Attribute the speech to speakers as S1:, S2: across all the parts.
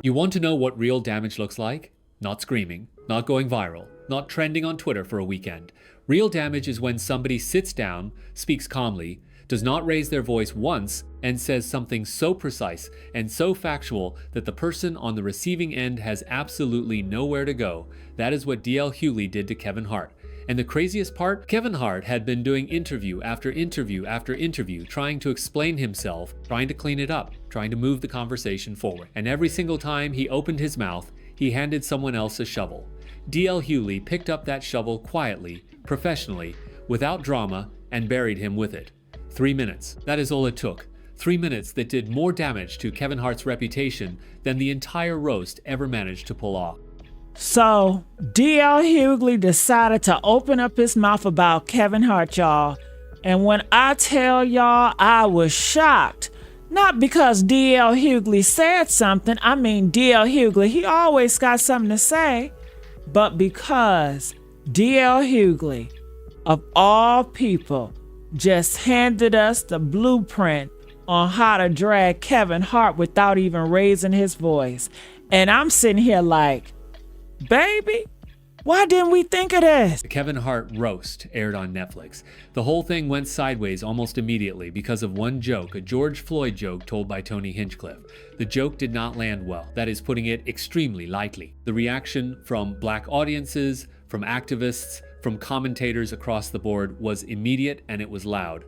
S1: You want to know what real damage looks like? Not screaming, not going viral, not trending on Twitter for a weekend. Real damage is when somebody sits down, speaks calmly, does not raise their voice once, and says something so precise and so factual that the person on the receiving end has absolutely nowhere to go. That is what DL Hughley did to Kevin Hart. And the craziest part, Kevin Hart had been doing interview after interview after interview, trying to explain himself, trying to clean it up, trying to move the conversation forward. And every single time he opened his mouth, he handed someone else a shovel. DL Hughley picked up that shovel quietly, professionally, without drama, and buried him with it. 3 minutes. That is all it took. 3 minutes that did more damage to Kevin Hart's reputation than the entire roast ever managed to pull off.
S2: So, DL Hughley decided to open up his mouth about Kevin Hart, y'all. And when I tell y'all, I was shocked. Not because DL Hughley said something. I mean, DL Hughley, he always got something to say. But because DL Hughley, of all people, just handed us the blueprint on how to drag Kevin Hart without even raising his voice. And I'm sitting here like, baby, why didn't we think of this?
S1: The Kevin Hart roast aired on Netflix. The whole thing went sideways almost immediately because of one joke, a George Floyd joke told by Tony Hinchcliffe. The joke did not land well. That is putting it extremely lightly. The reaction from black audiences, from activists, from commentators across the board was immediate, and it was loud.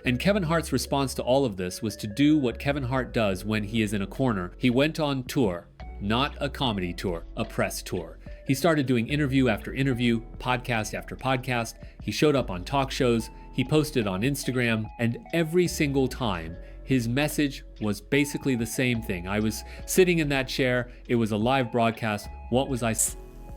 S1: And Kevin Hart's response to all of this was to do what Kevin Hart does when he is in a corner. He went on tour, not a comedy tour, a press tour. He started doing interview after interview, podcast after podcast. He showed up on talk shows, he posted on Instagram, and every single time, his message was basically the same thing. I was sitting in that chair, it was a live broadcast. What was I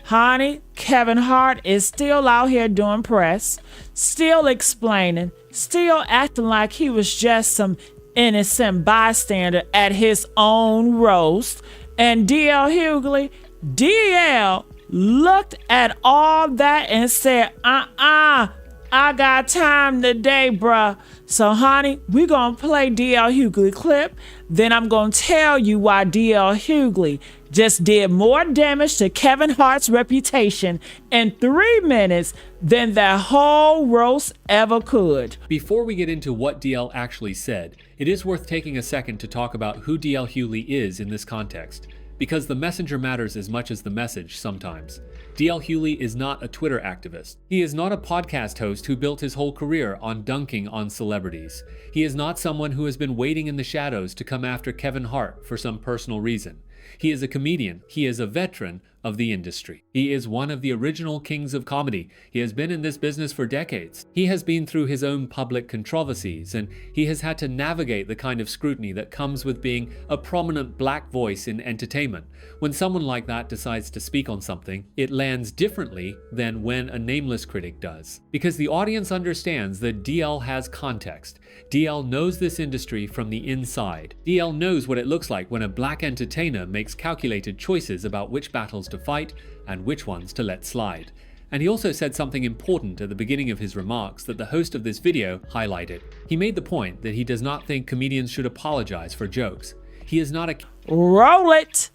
S2: Honey, Kevin Hart is still out here doing press, still explaining, still acting like he was just some innocent bystander at his own roast. And DL Hughley, DL looked at all that and said, I got time today, bruh. So, honey, we're going to play DL Hughley clip. Then I'm going to tell you why DL Hughley just did more damage to Kevin Hart's reputation in 3 minutes than that whole roast ever could.
S1: Before we get into what DL actually said, it is worth taking a second to talk about who DL Hughley is in this context, because the messenger matters as much as the message sometimes. DL Hughley is not a Twitter activist. He is not a podcast host who built his whole career on dunking on celebrities. He is not someone who has been waiting in the shadows to come after Kevin Hart for some personal reason. He is a comedian. He is a veteran of the industry. He is one of the original kings of comedy. He has been in this business for decades. He has been through his own public controversies, and he has had to navigate the kind of scrutiny that comes with being a prominent black voice in entertainment. When someone like that decides to speak on something, it lands differently than when a nameless critic does. Because the audience understands that DL has context. DL knows this industry from the inside. DL knows what it looks like when a black entertainer makes calculated choices about which battles to fight and which ones to let slide. And he also said something important at the beginning of his remarks that the host of this video highlighted. He made the point that he does not think comedians should apologize for jokes. He is not a...
S2: Roll it!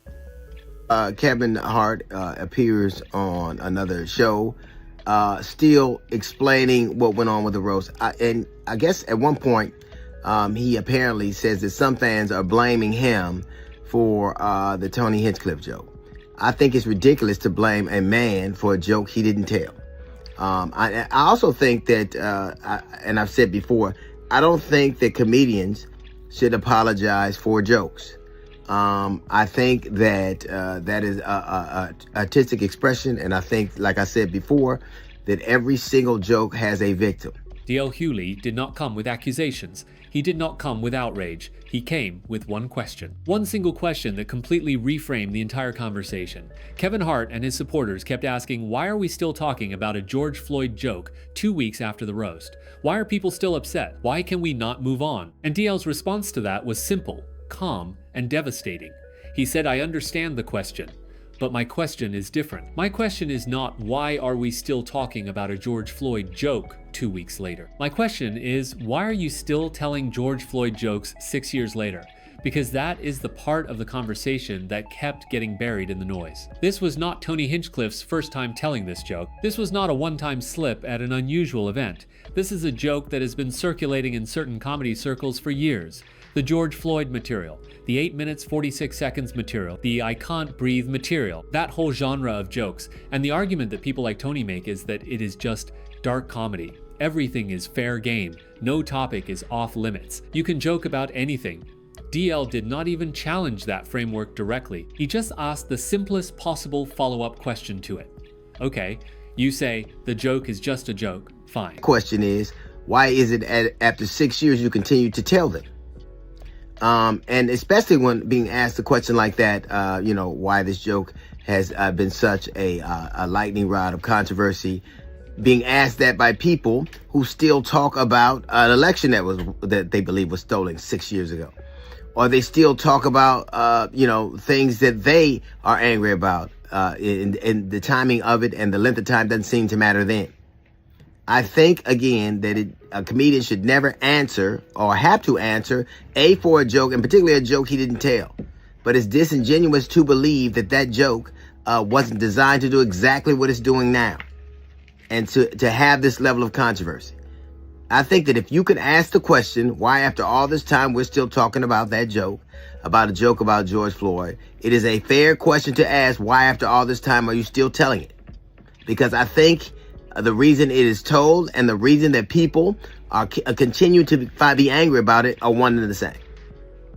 S3: Kevin Hart appears on another show, still explaining what went on with the roast. And I guess at one point, he apparently says that some fans are blaming him for the Tony Hinchcliffe joke. I think it's ridiculous to blame a man for a joke he didn't tell. I also think that, and I've said before, I don't think that comedians should apologize for jokes. I think that that is a artistic expression, and I think, like I said before, that every single joke has a victim.
S1: DL Hughley did not come with accusations. He did not come with outrage. He came with one question. One single question that completely reframed the entire conversation. Kevin Hart and his supporters kept asking, why are we still talking about a George Floyd joke 2 weeks after the roast? Why are people still upset? Why can we not move on? And DL's response to that was simple, calm, and devastating. He said, I understand the question, but my question is different. My question is not, why are we still talking about a George Floyd joke 2 weeks later? My question is, why are you still telling George Floyd jokes 6 years later? because that is the part of the conversation that kept getting buried in the noise. This was not Tony Hinchcliffe's first time telling this joke. This was not a one-time slip at an unusual event. This is a joke that has been circulating in certain comedy circles for years. The George Floyd material, the 8 minutes 46 seconds material, the I can't breathe material, that whole genre of jokes. And the argument that people like Tony make is that it is just dark comedy. Everything is fair game. No topic is off limits. You can joke about anything. DL did not even challenge that framework directly. He just asked the simplest possible follow-up question to it. Okay, you say the joke is just a joke. Fine.
S3: Question is, why is it after 6 years you continue to tell them? And especially when being asked a question like that, why this joke has been such a lightning rod of controversy, being asked that by people who still talk about an election that they believe was stolen 6 years ago, or they still talk about things that they are angry about, and the timing of it and the length of time doesn't seem to matter then. I think, again, that a comedian should never answer or have to answer for a joke, and particularly a joke he didn't tell. But it's disingenuous to believe that joke wasn't designed to do exactly what it's doing now, and to have this level of controversy. I think that if you could ask the question, why after all this time we're still talking about that joke, about a joke about George Floyd, it is a fair question to ask, why after all this time are you still telling it? Because I think the reason it is told and the reason that people are continue to be angry about it are one and the same.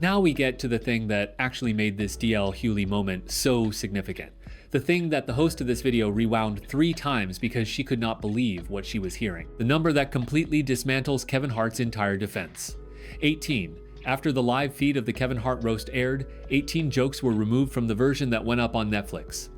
S1: Now we get to the thing that actually made this DL Hughley moment so significant. The thing that the host of this video rewound 3 times because she could not believe what she was hearing. The number that completely dismantles Kevin Hart's entire defense. 18. After the live feed of the Kevin Hart roast aired, 18 jokes were removed from the version that went up on Netflix.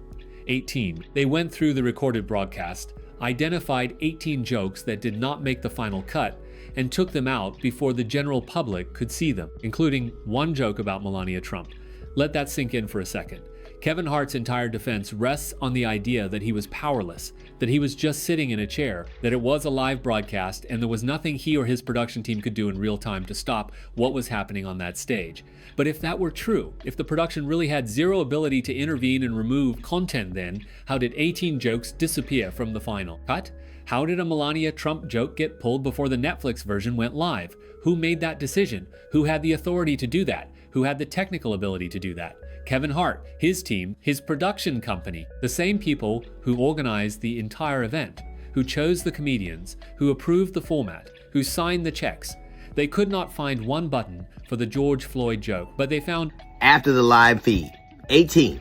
S1: 18. They went through the recorded broadcast, identified 18 jokes that did not make the final cut, and took them out before the general public could see them, including one joke about Melania Trump. Let that sink in for a second. Kevin Hart's entire defense rests on the idea that he was powerless, that he was just sitting in a chair, that it was a live broadcast, and there was nothing he or his production team could do in real time to stop what was happening on that stage. But if that were true, if the production really had zero ability to intervene and remove content, then how did 18 jokes disappear from the final cut? How did a Melania Trump joke get pulled before the Netflix version went live? Who made that decision? Who had the authority to do that? Who had the technical ability to do that? Kevin Hart, his team, his production company, the same people who organized the entire event, who chose the comedians, who approved the format, who signed the checks. They could not find one button for the George Floyd joke, but they found
S3: after the live feed, 18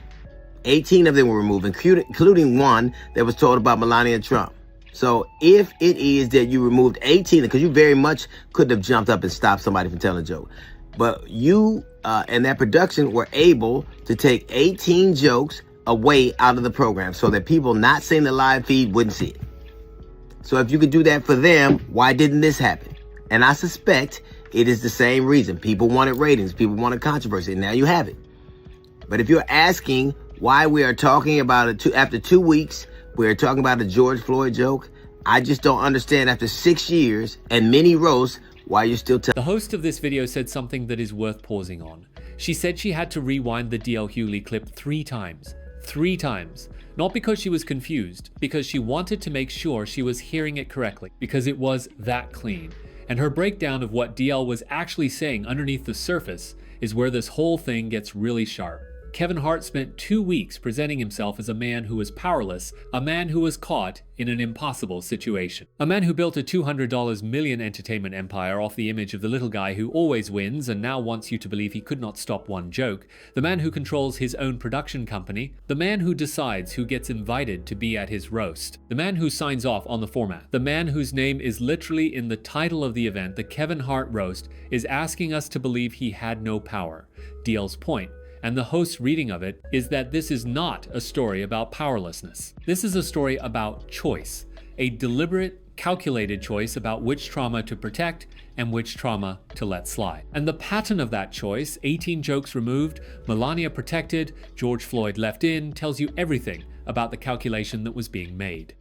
S3: of them were removed, including one that was told about Melania Trump. So if it is that you removed 18, because you very much could have jumped up and stopped somebody from telling a joke, but you and that production were able to take 18 jokes away out of the program so that people not seeing the live feed wouldn't see it. So if you could do that for them, why didn't this happen? And I suspect it is the same reason. People wanted ratings, people wanted controversy, and now you have it. But if you're asking why we are talking about it after 2 weeks, we're talking about a George Floyd joke, I just don't understand after 6 years and many roasts why you're still telling.
S1: The host of this video said something that is worth pausing on. She said she had to rewind the DL Hughley clip 3 times. 3 times. Not because she was confused, because she wanted to make sure she was hearing it correctly, because it was that clean. And her breakdown of what DL was actually saying underneath the surface is where this whole thing gets really sharp. Kevin Hart spent 2 weeks presenting himself as a man who was powerless, a man who was caught in an impossible situation. A man who built a $200 million entertainment empire off the image of the little guy who always wins and now wants you to believe he could not stop one joke. The man who controls his own production company. The man who decides who gets invited to be at his roast. The man who signs off on the format. The man whose name is literally in the title of the event, the Kevin Hart roast, is asking us to believe he had no power. DL's point, and the host's reading of it, is that this is not a story about powerlessness. This is a story about choice, a deliberate, calculated choice about which trauma to protect and which trauma to let slide. And the pattern of that choice, 18 jokes removed, Melania protected, George Floyd left in, tells you everything about the calculation that was being made.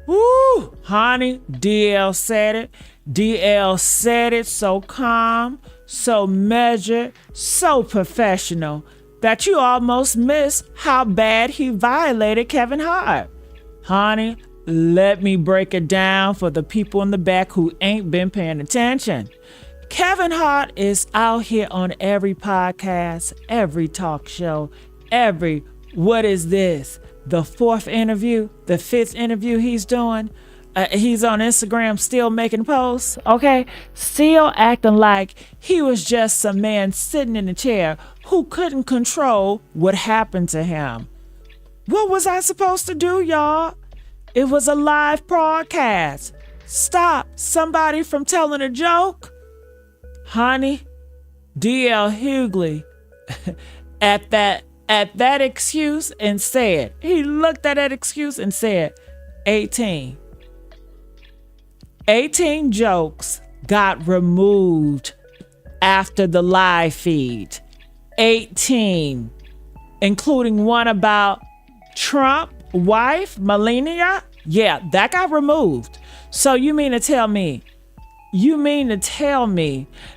S2: Woo, honey, DL said it. DL said it so calm, so measured, so professional, that you almost miss how bad he violated Kevin Hart. Honey, let me break it down for the people in the back who ain't been paying attention. Kevin Hart is out here on every podcast, every talk show, what is this? The fourth interview, the fifth interview he's doing. He's on Instagram still making posts, okay? Still acting like he was just some man sitting in a chair who couldn't control what happened to him. What was I supposed to do, y'all? It was a live broadcast. Stop somebody from telling a joke? Honey, DL Hughley at that excuse and said, he looked at that excuse and said, 18 jokes got removed after the live feed. 18, including one about Trump wife, Melania. Yeah, that got removed. So you mean to tell me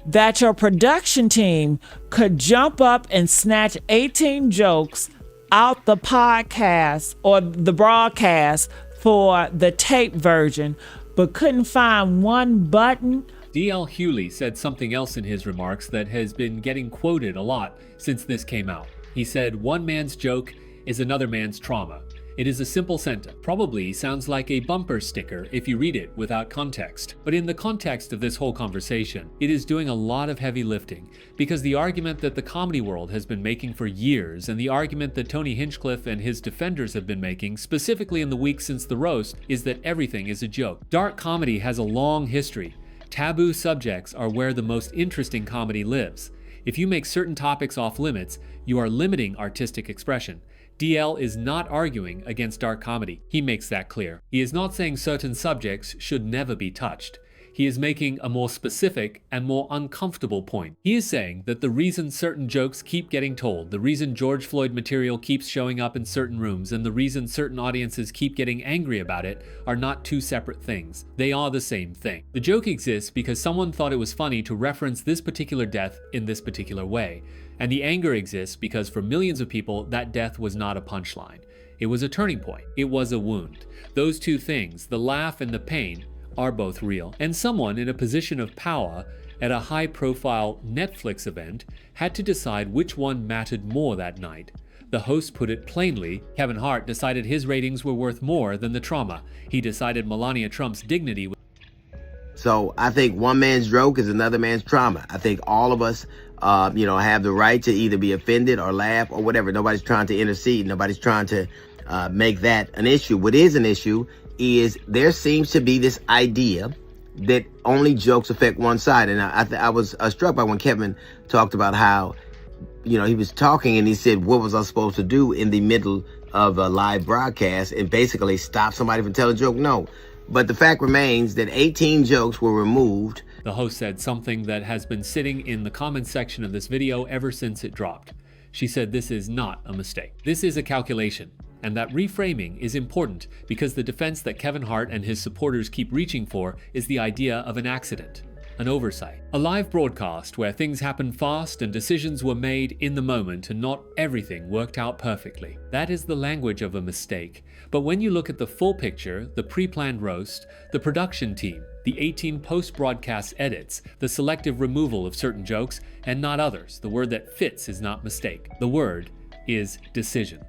S2: that your production team could jump up and snatch 18 jokes out the podcast or the broadcast for the tape version, but couldn't find one button?
S1: DL Hughley said something else in his remarks that has been getting quoted a lot since this came out. He said, "One man's joke is another man's trauma." It is a simple sentence, probably sounds like a bumper sticker if you read it without context. But in the context of this whole conversation, it is doing a lot of heavy lifting, because the argument that the comedy world has been making for years, and the argument that Tony Hinchcliffe and his defenders have been making, specifically in the week since the roast, is that everything is a joke. Dark comedy has a long history. Taboo subjects are where the most interesting comedy lives. If you make certain topics off limits, you are limiting artistic expression. DL is not arguing against dark comedy. He makes that clear. He is not saying certain subjects should never be touched. He is making a more specific and more uncomfortable point. He is saying that the reason certain jokes keep getting told, the reason George Floyd material keeps showing up in certain rooms, and the reason certain audiences keep getting angry about it are not two separate things. They are the same thing. The joke exists because someone thought it was funny to reference this particular death in this particular way. And the anger exists because for millions of people, that death was not a punchline. It was a turning point. It was a wound. Those two things, the laugh and the pain, are both real. And someone in a position of power at a high-profile Netflix event had to decide which one mattered more that night. The host put it plainly. Kevin Hart decided his ratings were worth more than the trauma. He decided Melania Trump's dignity was...
S3: So I think one man's joke is another man's trauma. I think all of us, have the right to either be offended or laugh or whatever. Nobody's trying to intercede. Nobody's trying to make that an issue. What is an issue is there seems to be this idea that only jokes affect one side. And I was struck by when Kevin talked about how, he was talking and he said, what was I supposed to do in the middle of a live broadcast and basically stop somebody from telling a joke? No. But the fact remains that 18 jokes were removed.
S1: The host said something that has been sitting in the comments section of this video ever since it dropped. She said this is not a mistake. This is a calculation. And that reframing is important because the defense that Kevin Hart and his supporters keep reaching for is the idea of an accident, an oversight. A live broadcast where things happened fast and decisions were made in the moment and not everything worked out perfectly. That is the language of a mistake. But when you look at the full picture, the pre-planned roast, the production team, the 18 post-broadcast edits, the selective removal of certain jokes and not others, the word that fits is not mistake. The word is decision.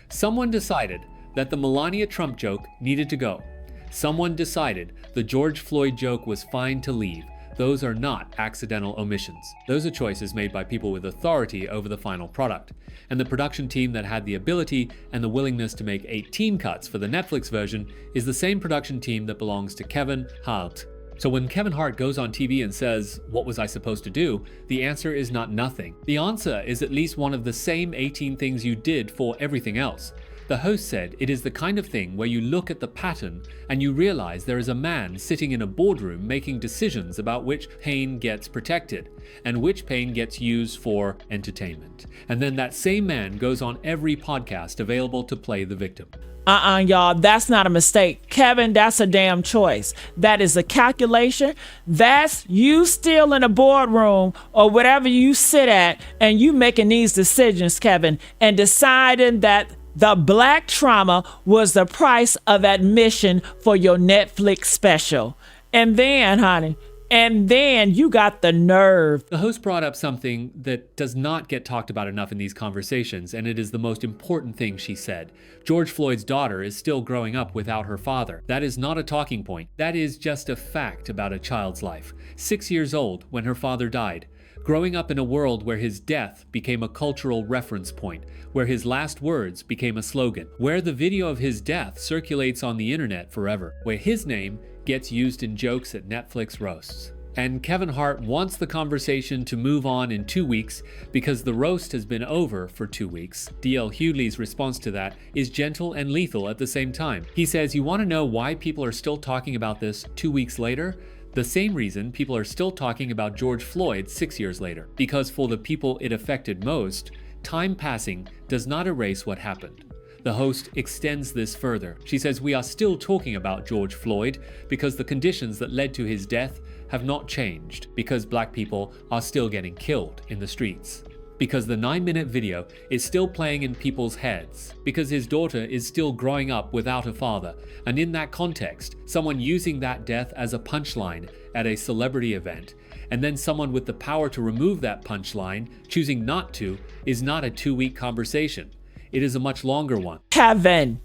S1: Someone decided that the Melania Trump joke needed to go. Someone decided the George Floyd joke was fine to leave. Those are not accidental omissions. Those are choices made by people with authority over the final product. And the production team that had the ability and the willingness to make 18 cuts for the Netflix version is the same production team that belongs to Kevin Hart. So when Kevin Hart goes on TV and says, "What was I supposed to do?" the answer is not nothing. The answer is at least one of the same 18 things you did for everything else. The host said it is the kind of thing where you look at the pattern and you realize there is a man sitting in a boardroom making decisions about which pain gets protected and which pain gets used for entertainment. And then that same man goes on every podcast available to play the victim.
S2: Y'all, that's not a mistake. Kevin, that's a damn choice. That is a calculation. That's you still in a boardroom or whatever you sit at, and you making these decisions, Kevin, and deciding that the black trauma was the price of admission for your Netflix special. And then, honey, you got the nerve.
S1: The host brought up something that does not get talked about enough in these conversations, and it is the most important thing she said. George Floyd's daughter is still growing up without her father. That is not a talking point. That is just a fact about a child's life. 6 years old when her father died. Growing up in a world where his death became a cultural reference point, where his last words became a slogan, where the video of his death circulates on the internet forever, where his name gets used in jokes at Netflix roasts. And Kevin Hart wants the conversation to move on in 2 weeks because the roast has been over for 2 weeks. DL Hughley's response to that is gentle and lethal at the same time. He says, you want to know why people are still talking about this 2 weeks later? The same reason people are still talking about George Floyd 6 years later. Because for the people it affected most, time passing does not erase what happened. The host extends this further. She says, we are still talking about George Floyd because the conditions that led to his death have not changed, because black people are still getting killed in the streets, because the 9-minute video is still playing in people's heads, because his daughter is still growing up without a father, and in that context, someone using that death as a punchline at a celebrity event, and then someone with the power to remove that punchline choosing not to, is not a 2-week conversation. It is a much longer one.
S2: Kevin,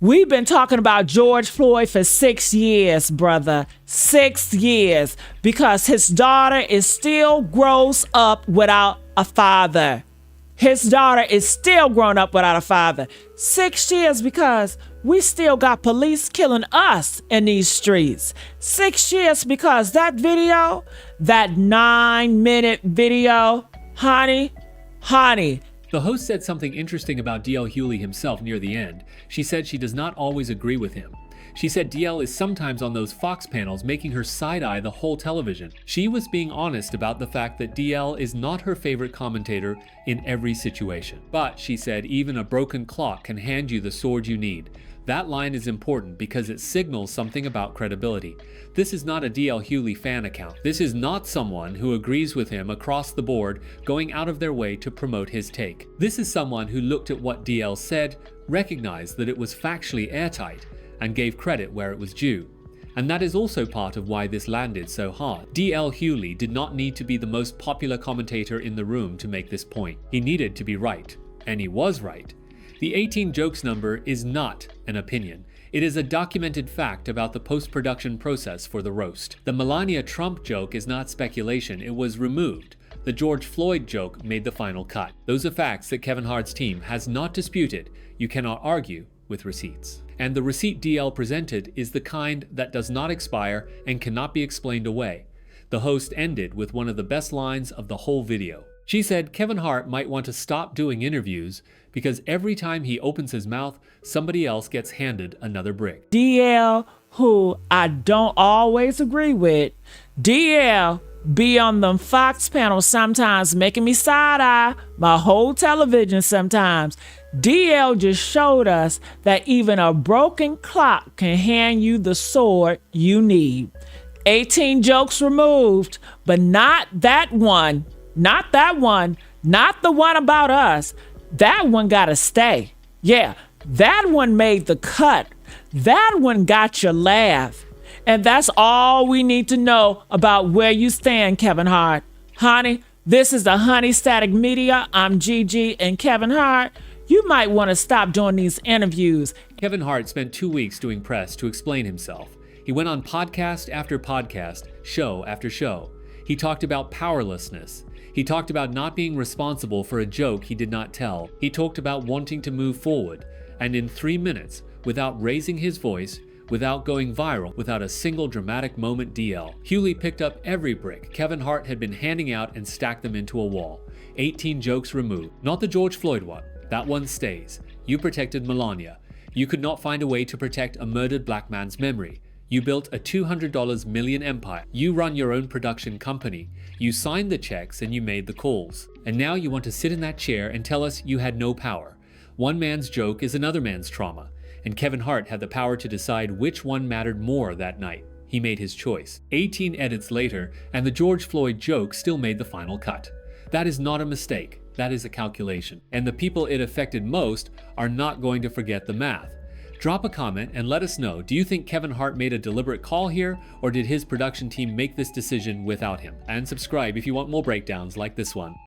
S2: we've been talking about George Floyd for 6 years, brother. 6 years. Because his daughter is still grows up without a father. His daughter is still grown up without a father. 6 years because we still got police killing us in these streets. 6 years because that video, that 9-minute video, honey.
S1: The host said something interesting about DL Hughley himself near the end. She said she does not always agree with him. She said DL is sometimes on those Fox panels making her side-eye the whole television. She was being honest about the fact that DL is not her favorite commentator in every situation. But, she said, even a broken clock can hand you the sword you need. That line is important because it signals something about credibility. This is not a DL Hughley fan account. This is not someone who agrees with him across the board going out of their way to promote his take. This is someone who looked at what DL said, recognized that it was factually airtight, and gave credit where it was due. And that is also part of why this landed so hard. DL Hughley did not need to be the most popular commentator in the room to make this point. He needed to be right. And he was right. The 18 jokes number is not an opinion. It is a documented fact about the post-production process for the roast. The Melania Trump joke is not speculation, it was removed. The George Floyd joke made the final cut. Those are facts that Kevin Hart's team has not disputed. You cannot argue with receipts. And the receipt DL presented is the kind that does not expire and cannot be explained away. The host ended with one of the best lines of the whole video. She said Kevin Hart might want to stop doing interviews because every time he opens his mouth, somebody else gets handed another brick.
S2: DL, who I don't always agree with, DL be on them Fox panels sometimes making me side-eye my whole television sometimes. DL just showed us that even a broken clock can hand you the sword you need. 18 jokes removed, but not that one. Not that one. Not the one about us. That one gotta stay. Yeah, that one made the cut. That one got your laugh. And that's all we need to know about where you stand, Kevin Hart. Honey, this is the Honey Static Media. I'm Gigi and Kevin Hart. You might want to stop doing these interviews.
S1: Kevin Hart spent 2 weeks doing press to explain himself. He went on podcast after podcast, show after show. He talked about powerlessness. He talked about not being responsible for a joke he did not tell. He talked about wanting to move forward. And in 3 minutes, without raising his voice, without going viral, without a single dramatic moment DL, Hughley picked up every brick Kevin Hart had been handing out and stacked them into a wall. 18 jokes removed. Not the George Floyd one. That one stays. You protected Melania. You could not find a way to protect a murdered black man's memory. You built a $200 million empire. You run your own production company. You signed the checks and you made the calls. And now you want to sit in that chair and tell us you had no power. One man's joke is another man's trauma, and Kevin Hart had the power to decide which one mattered more that night. He made his choice. 18 edits later, and the George Floyd joke still made the final cut. That is not a mistake, that is a calculation. And the people it affected most are not going to forget the math. Drop a comment and let us know, do you think Kevin Hart made a deliberate call here, or did his production team make this decision without him? And subscribe if you want more breakdowns like this one.